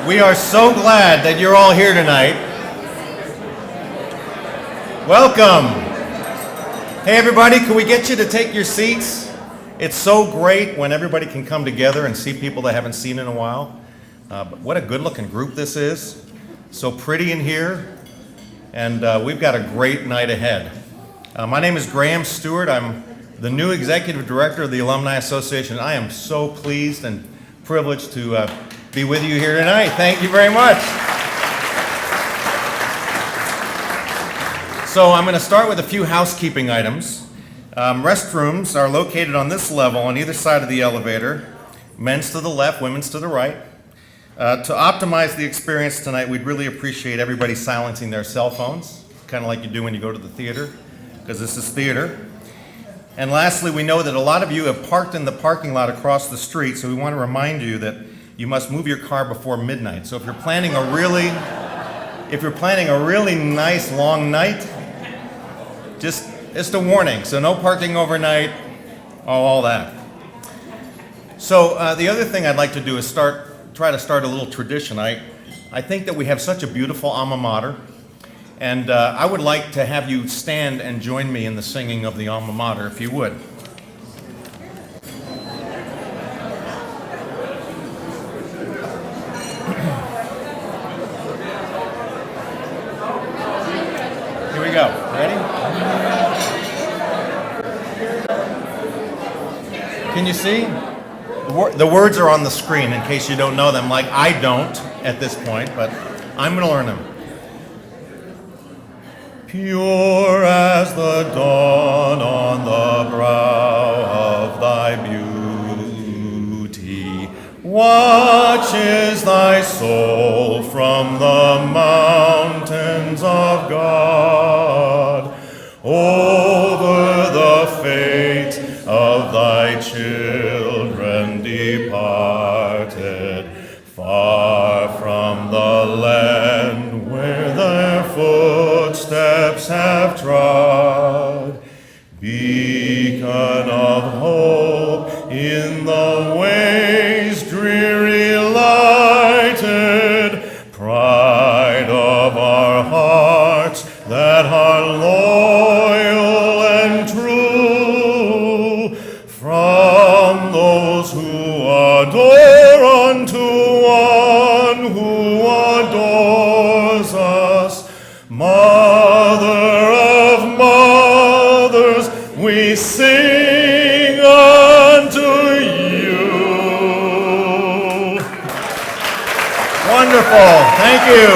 We are so glad that you're all here tonight. Welcome. Hey everybody, can we get you to take your seats? It's so great when everybody can come together and see people they haven't seen in a while. But what a good looking group this is. So pretty in here, and we've got a great night ahead. My name is Graham Stewart. I'm the new Executive Director of the Alumni Association. I am so pleased and privileged to be with you here tonight. Thank you very much. So I'm going to start with a few housekeeping items. Restrooms are located on this level on either side of the elevator. Men's to the left, women's to the right. To optimize the experience tonight, we'd really appreciate everybody silencing their cell phones, kind of like you do when you go to the theater, because this is theater. And lastly, we know that a lot of you have parked in the parking lot across the street, so we want to remind you that you must move your car before midnight. So if you're planning a really nice long night, just a warning. So no parking overnight, all that. So the other thing I'd like to do is try to start a little tradition. I think that we have such a beautiful alma mater, and I would like to have you stand and join me in the singing of the alma mater, if you would. Here we go. Ready? Can you see? The words are on the screen in case you don't know them, like I don't at this point, but I'm going to learn them. Pure as the dawn on the brow of thy beauty, watches thy soul from the mountains of God, over the fate of thy children departed, far from the land where their footsteps have trod, beacon of hope in the ways dreary lighted, pride of our hearts that are loyal and true, from those who adore unto one who adores us, Mother of mothers, we sing unto you. Wonderful, thank you.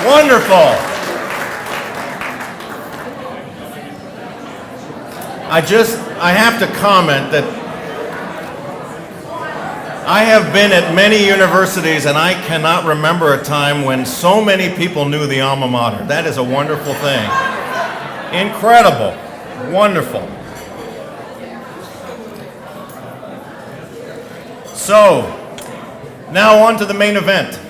Wonderful. I have to comment that I have been at many universities and I cannot remember a time when so many people knew the alma mater. That is a wonderful thing. Incredible. Wonderful. So, now on to the main event.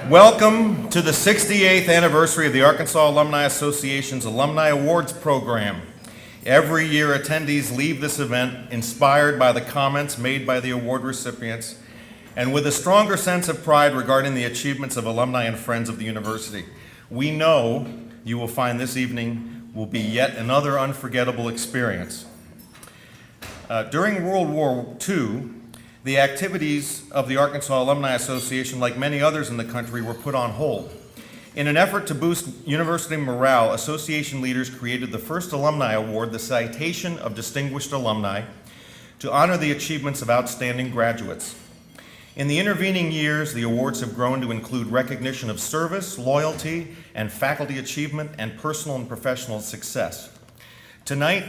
Welcome to the 68th anniversary of the Arkansas Alumni Association's Alumni Awards Program. Every year, attendees leave this event inspired by the comments made by the award recipients and with a stronger sense of pride regarding the achievements of alumni and friends of the university. We know you will find this evening will be yet another unforgettable experience. During World War II, the activities of the Arkansas Alumni Association, like many others in the country, were put on hold. In an effort to boost university morale, association leaders created the first alumni award, the Citation of Distinguished Alumni, to honor the achievements of outstanding graduates. In the intervening years, the awards have grown to include recognition of service, loyalty, and faculty achievement, and personal and professional success. Tonight,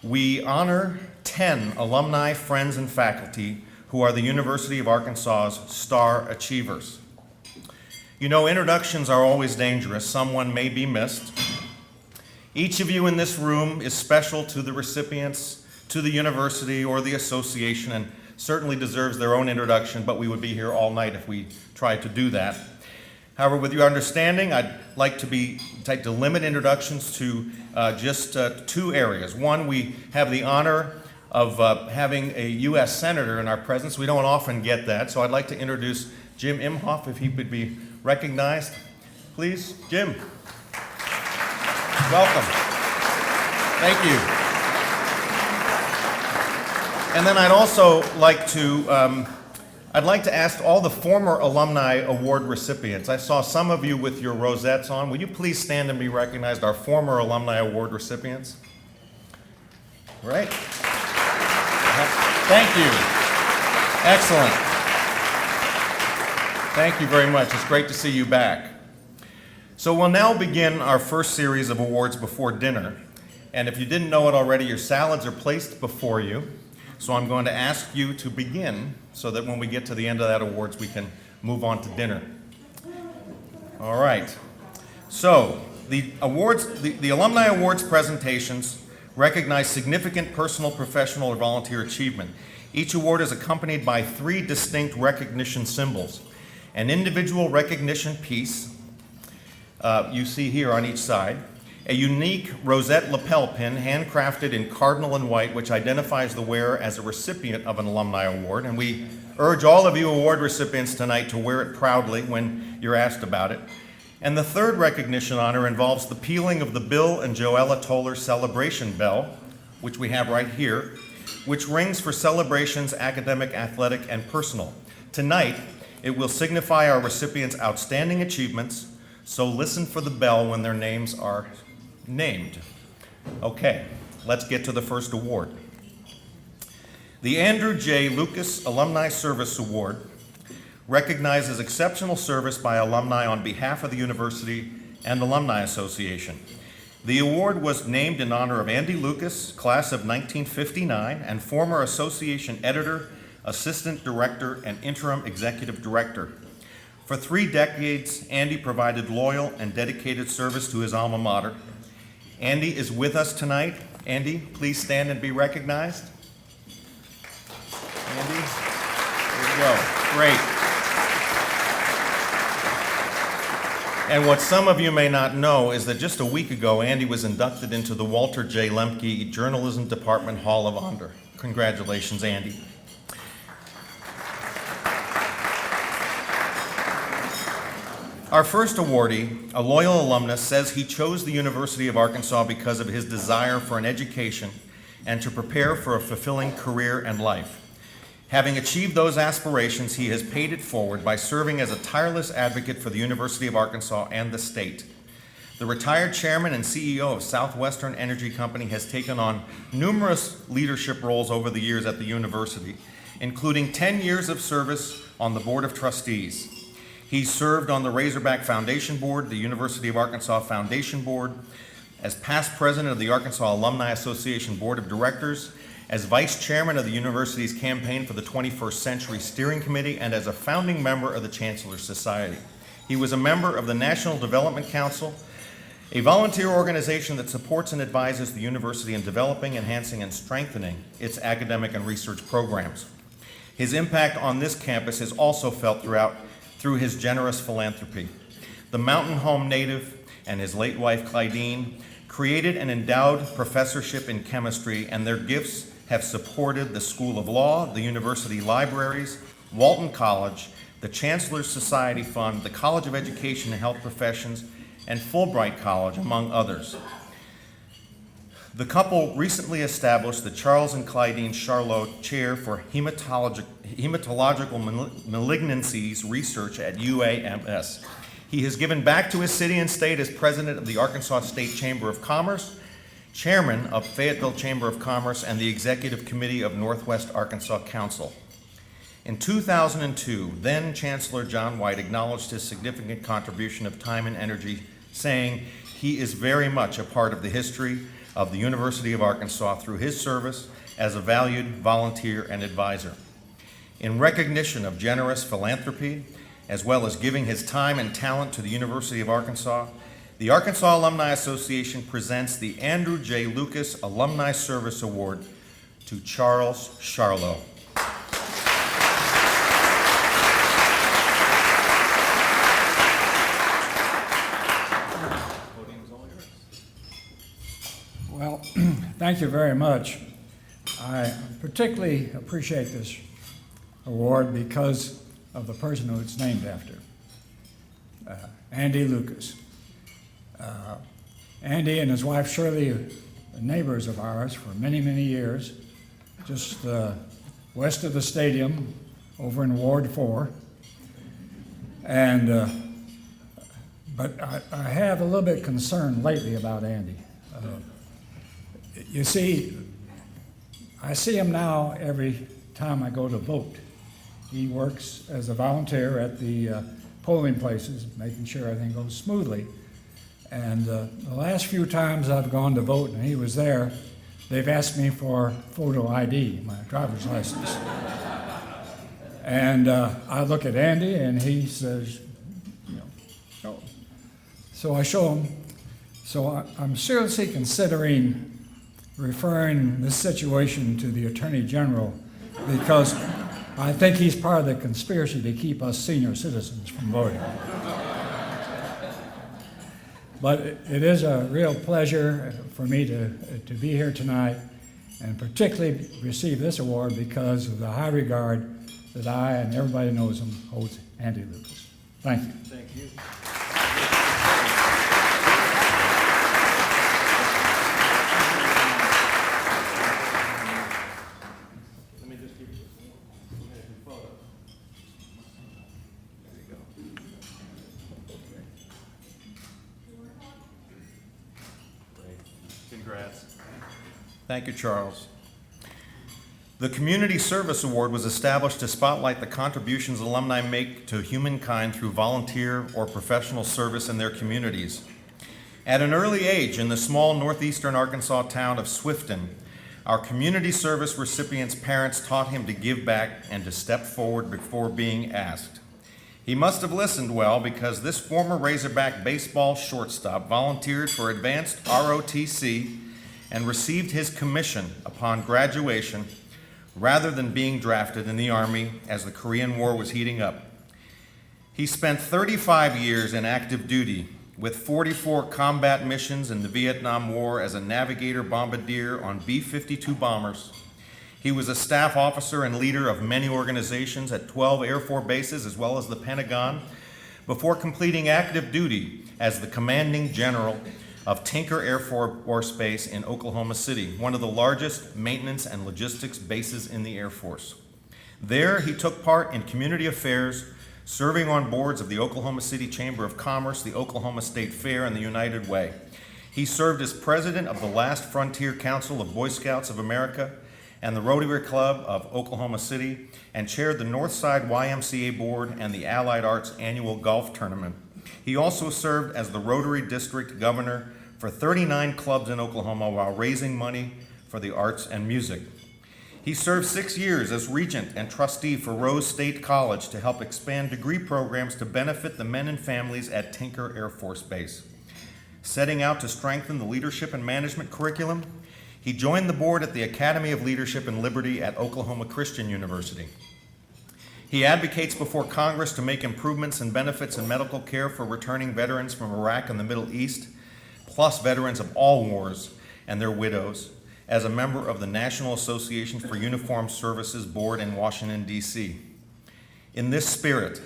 we honor 10 alumni, friends, and faculty who are the University of Arkansas's star achievers. You know, introductions are always dangerous. Someone may be missed. Each of you in this room is special to the recipients, to the university, or the association, and certainly deserves their own introduction, but we would be here all night if we tried to do that. However, with your understanding, I'd like to limit introductions to just two areas. One, we have the honor of having a U.S. Senator in our presence. We don't often get that, so I'd like to introduce Jim Imhoff, if he could be recognized. Please, Jim. Welcome. Thank you. And then I'd also like to ask all the former Alumni Award recipients. I saw some of you with your rosettes on. Would you please stand and be recognized, our former Alumni Award recipients? Right. Thank you. Excellent. Thank you very much. It's great to see you back. So we'll now begin our first series of awards before dinner. And if you didn't know it already, your salads are placed before you. So I'm going to ask you to begin so that when we get to the end of that awards, we can move on to dinner. All right. So the Alumni Awards presentations recognize significant personal, professional, or volunteer achievement. Each award is accompanied by 3 distinct recognition symbols. An individual recognition piece, you see here on each side, a unique rosette lapel pin handcrafted in cardinal and white, which identifies the wearer as a recipient of an Alumni Award. And we urge all of you award recipients tonight to wear it proudly when you're asked about it. And the third recognition honor involves the pealing of the Bill and Joella Toller Celebration Bell, which we have right here, which rings for celebrations, academic, athletic, and personal. Tonight, it will signify our recipients' outstanding achievements, so listen for the bell when their names are named. Okay, let's get to the first award. The Andrew J. Lucas Alumni Service Award recognizes exceptional service by alumni on behalf of the university and Alumni Association. The award was named in honor of Andy Lucas, class of 1959, and former association editor, assistant director, and interim executive director. For 3 decades, Andy provided loyal and dedicated service to his alma mater. Andy is with us tonight. Andy, please stand and be recognized. Andy, there you go. Great. And what some of you may not know is that just a week ago, Andy was inducted into the Walter J. Lemke Journalism Department Hall of Honor. Congratulations, Andy. Our first awardee, a loyal alumnus, says he chose the University of Arkansas because of his desire for an education and to prepare for a fulfilling career and life. Having achieved those aspirations, he has paid it forward by serving as a tireless advocate for the University of Arkansas and the state. The retired chairman and CEO of Southwestern Energy Company has taken on numerous leadership roles over the years at the university, including 10 years of service on the Board of Trustees. He served on the Razorback Foundation Board, the University of Arkansas Foundation Board, as past president of the Arkansas Alumni Association Board of Directors, as vice chairman of the university's Campaign for the 21st Century Steering Committee, and as a founding member of the Chancellor's Society. He was a member of the National Development Council, a volunteer organization that supports and advises the university in developing, enhancing, and strengthening its academic and research programs. His impact on this campus is also felt through his generous philanthropy. The Mountain Home native and his late wife, Clydine, created an endowed professorship in chemistry, and their gifts have supported the School of Law, the university libraries, Walton College, the Chancellor's Society Fund, the College of Education and Health Professions, and Fulbright College, among others. The couple recently established the Charles and Clydine Charlot Chair for Hematological Malignancies Research at UAMS. He has given back to his city and state as president of the Arkansas State Chamber of Commerce, chairman of Fayetteville Chamber of Commerce, and the executive committee of Northwest Arkansas Council. In 2002, then Chancellor John White acknowledged his significant contribution of time and energy, saying he is very much a part of the history of the University of Arkansas through his service as a valued volunteer and advisor. In recognition of generous philanthropy, as well as giving his time and talent to the University of Arkansas, the Arkansas Alumni Association presents the Andrew J. Lucas Alumni Service Award to Charles Charlot. Well, thank you very much. I particularly appreciate this award because of the person who it's named after, Andy Lucas. Andy and his wife Shirley are neighbors of ours for many, many years, just west of the stadium over in Ward 4. But I have a little bit concerned lately about Andy. You see, I see him now every time I go to vote. He works as a volunteer at the polling places, making sure everything goes smoothly. And the last few times I've gone to vote and he was there, they've asked me for photo ID, my driver's license. And I look at Andy and he says, no. So I show him. So I'm seriously considering referring this situation to the Attorney General because I think he's part of the conspiracy to keep us senior citizens from voting. But it is a real pleasure for me to be here tonight and particularly receive this award because of the high regard that I and everybody knows him holds Andy Lucas. Thank you. Thank you. Let me just give you a photo. There you go. Great. Congrats. Thank you, Charles. The Community Service Award was established to spotlight the contributions alumni make to humankind through volunteer or professional service in their communities. At an early age in the small northeastern Arkansas town of Swifton, our community service recipient's parents taught him to give back and to step forward before being asked. He must have listened well because this former Razorback baseball shortstop volunteered for advanced ROTC and received his commission upon graduation rather than being drafted in the Army as the Korean War was heating up. He spent 35 years in active duty with 44 combat missions in the Vietnam War as a navigator bombardier on B-52 bombers. He was a staff officer and leader of many organizations at 12 Air Force bases as well as the Pentagon before completing active duty as the commanding general of Tinker Air Force Base in Oklahoma City, one of the largest maintenance and logistics bases in the Air Force. There, he took part in community affairs, serving on boards of the Oklahoma City Chamber of Commerce, the Oklahoma State Fair, and the United Way. He served as president of the Last Frontier Council of Boy Scouts of America and the Rotary Club of Oklahoma City, and chaired the Northside YMCA Board and the Allied Arts Annual Golf Tournament. He also served as the Rotary District Governor for 39 clubs in Oklahoma while raising money for the arts and music. He served 6 years as regent and trustee for Rose State College to help expand degree programs to benefit the men and families at Tinker Air Force Base. Setting out to strengthen the leadership and management curriculum, he joined the board at the Academy of Leadership and Liberty at Oklahoma Christian University. He advocates before Congress to make improvements in benefits and medical care for returning veterans from Iraq and the Middle East, plus veterans of all wars and their widows, as a member of the National Association for Uniformed Services Board in Washington, D.C. In this spirit,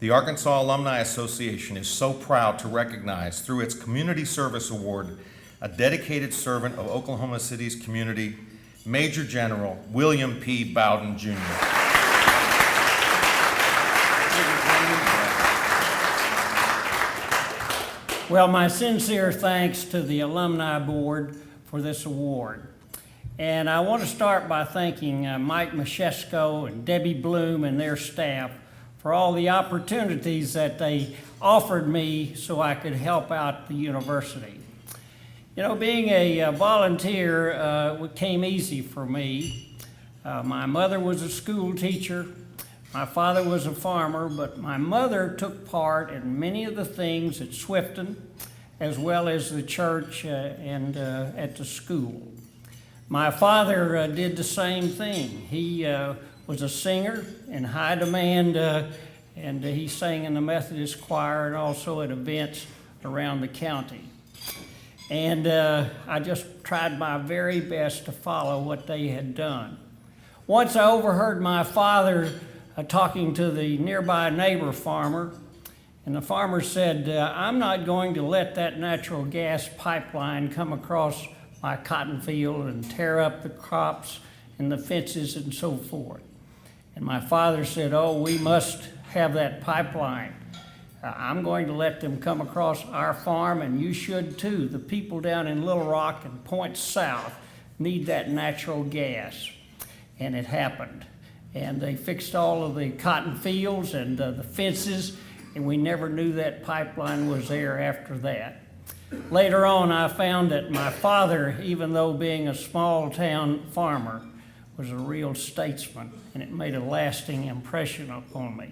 the Arkansas Alumni Association is so proud to recognize, through its Community Service Award, a dedicated servant of Oklahoma City's community, Major General William P. Bowden, Jr. Well, my sincere thanks to the Alumni Board for this award. And I want to start by thanking Mike Machesko and Debbie Bloom and their staff for all the opportunities that they offered me so I could help out the university. You know, being a volunteer came easy for me. My mother was a school teacher. My father was a farmer, but my mother took part in many of the things at Swifton, as well as the church and at the school. My father did the same thing. He was a singer in high demand, and he sang in the Methodist choir and also at events around the county. And I just tried my very best to follow what they had done. Once I overheard my father talking to the nearby neighbor farmer, and the farmer said, I'm not going to let that natural gas pipeline come across my cotton field and tear up the crops and the fences and so forth. And my father said, oh, we must have that pipeline. I'm going to let them come across our farm, and you should too. The people down in Little Rock and Point South need that natural gas. And it happened. And they fixed all of the cotton fields and the fences, and we never knew that pipeline was there after that. Later on, I found that my father, even though being a small town farmer, was a real statesman, and it made a lasting impression upon me.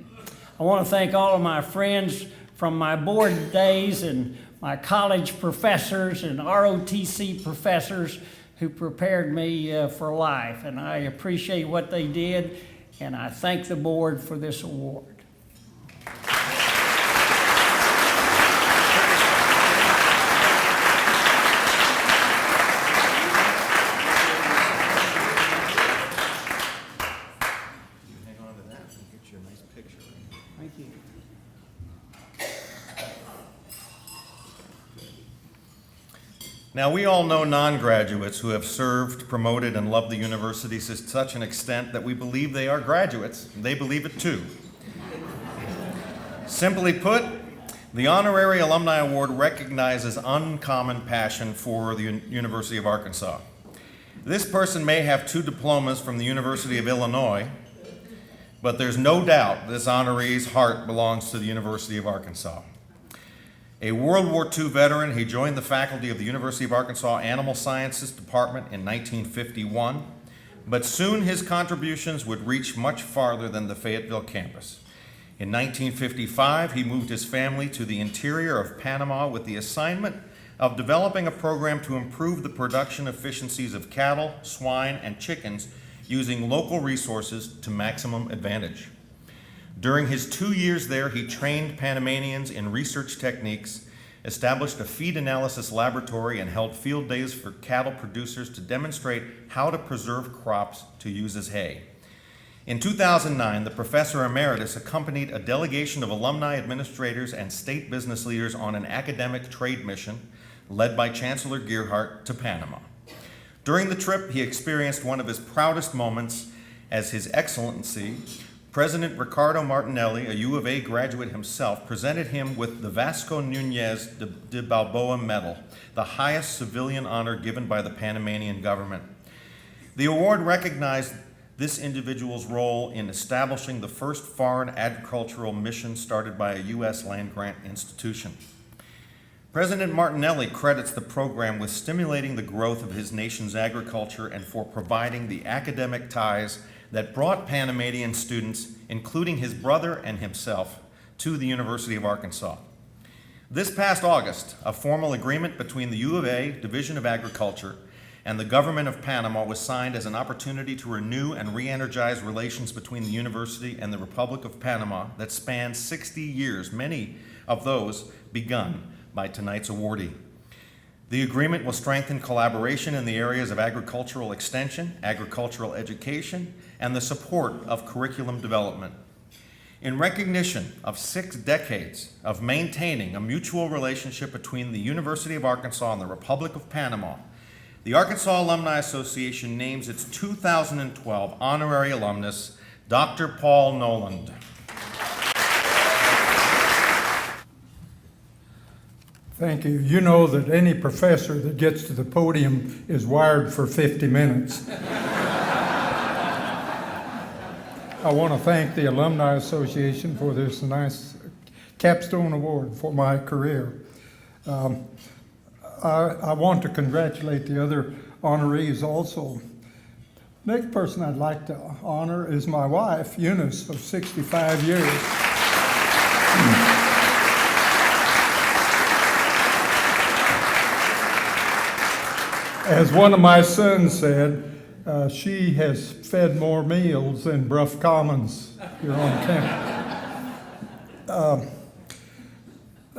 I want to thank all of my friends from my board days and my college professors and ROTC professors who prepared me for life, and I appreciate what they did, and I thank the board for this award. Thank you. Now, we all know non-graduates who have served, promoted, and loved the university to such an extent that we believe they are graduates. They believe it too. Simply put, the Honorary Alumni Award recognizes uncommon passion for the University of Arkansas. This person may have 2 diplomas from the University of Illinois, but there's no doubt this honoree's heart belongs to the University of Arkansas. A World War II veteran, he joined the faculty of the University of Arkansas Animal Sciences Department in 1951, but soon his contributions would reach much farther than the Fayetteville campus. In 1955, he moved his family to the interior of Panama with the assignment of developing a program to improve the production efficiencies of cattle, swine, and chickens using local resources to maximum advantage. During his 2 years there, he trained Panamanians in research techniques, established a feed analysis laboratory, and held field days for cattle producers to demonstrate how to preserve crops to use as hay. In 2009, the professor emeritus accompanied a delegation of alumni administrators and state business leaders on an academic trade mission led by Chancellor Gearhart to Panama. During the trip, he experienced one of his proudest moments as His Excellency, President Ricardo Martinelli, a U of A graduate himself, presented him with the Vasco Nunez de Balboa Medal, the highest civilian honor given by the Panamanian government. The award recognized this individual's role in establishing the first foreign agricultural mission started by a U.S. land-grant institution. President Martinelli credits the program with stimulating the growth of his nation's agriculture and for providing the academic ties that brought Panamanian students, including his brother and himself, to the University of Arkansas. This past August, a formal agreement between the U of A Division of Agriculture and the government of Panama was signed as an opportunity to renew and re-energize relations between the university and the Republic of Panama that spans 60 years, many of those begun by tonight's awardee. The agreement will strengthen collaboration in the areas of agricultural extension, agricultural education, and the support of curriculum development. In recognition of 6 decades of maintaining a mutual relationship between the University of Arkansas and the Republic of Panama, the Arkansas Alumni Association names its 2012 honorary alumnus, Dr. Paul Noland. Thank you. You know that any professor that gets to the podium is wired for 50 minutes. I want to thank the Alumni Association for this nice capstone award for my career. I want to congratulate the other honorees also. Next person I'd like to honor is my wife, Eunice, of 65 years. As one of my sons said, she has fed more meals than Bruff Commons here on campus.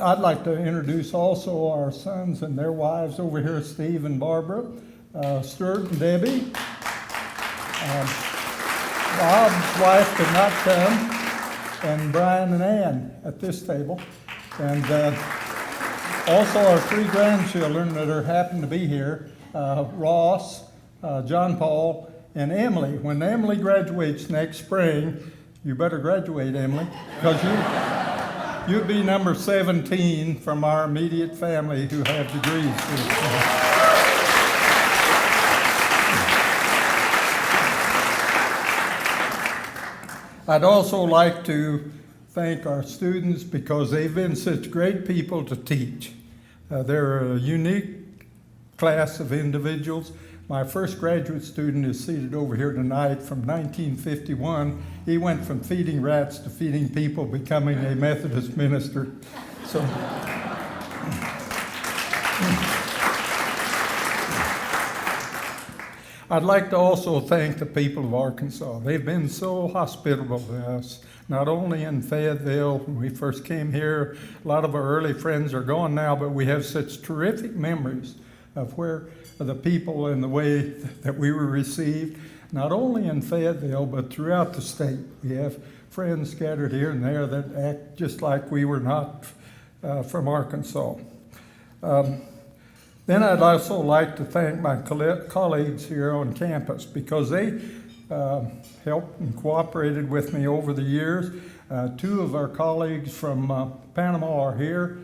I'd like to introduce also our sons and their wives over here, Steve and Barbara, Stuart and Debbie. Bob's wife could not come, and Brian and Ann at this table. And also our 3 grandchildren that are happen to be here, Ross, John Paul, and Emily. When Emily graduates next spring, you better graduate, Emily, because you'll be number 17 from our immediate family who have degrees. I'd also like to thank our students because they've been such great people to teach. They're a unique class of individuals. My first graduate student is seated over here tonight from 1951. He went from feeding rats to feeding people, becoming a Methodist minister. So, I'd like to also thank the people of Arkansas. They've been so hospitable to us, not only in Fayetteville. When we first came here, a lot of our early friends are gone now, but we have such terrific memories of the people and the way that we were received, not only in Fayetteville, but throughout the state. We have friends scattered here and there that act just like we were not from Arkansas. Then I'd also like to thank my colleagues here on campus because they helped and cooperated with me over the years. 2 of our colleagues from Panama are here.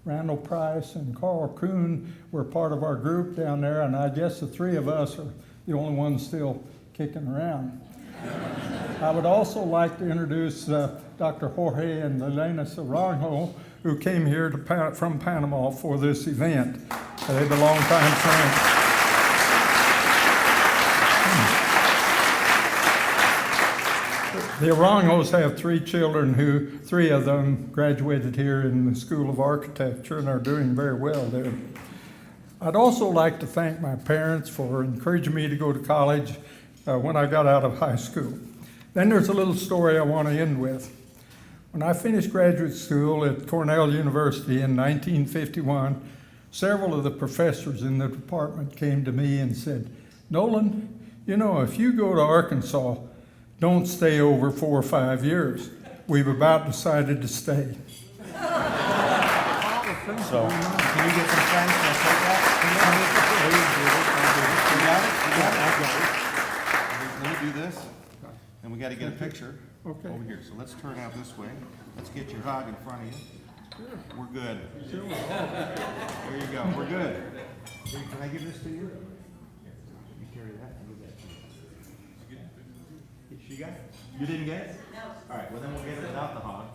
Randall Price and Carl Kuhn were part of our group down there, and I guess the 3 of us are the only ones still kicking around. I would also like to introduce Dr. Jorge and Elena Serrano, who came here from Panama for this event. They've been longtime friends. The Arangos have 3 children who 3 of them graduated here in the School of Architecture and are doing very well there. I'd also like to thank my parents for encouraging me to go to college when I got out of high school. Then there's a little story I want to end with. When I finished graduate school at Cornell University in 1951, several of the professors in the department came to me and said, "Nolan, you know, if you go to Arkansas, don't stay over 4 or 5 years. We've about decided to stay." So, can you get some friends to take that? Let me do this, and we got to get a picture Okay. over here. So let's turn out this way. Let's get your hog in front of you. We're good. There you go. We're good. Here, can I give this to you? You carry that. I'll give that to you. She got it? You didn't get it? No. All right. Well, then we'll get it without the hog.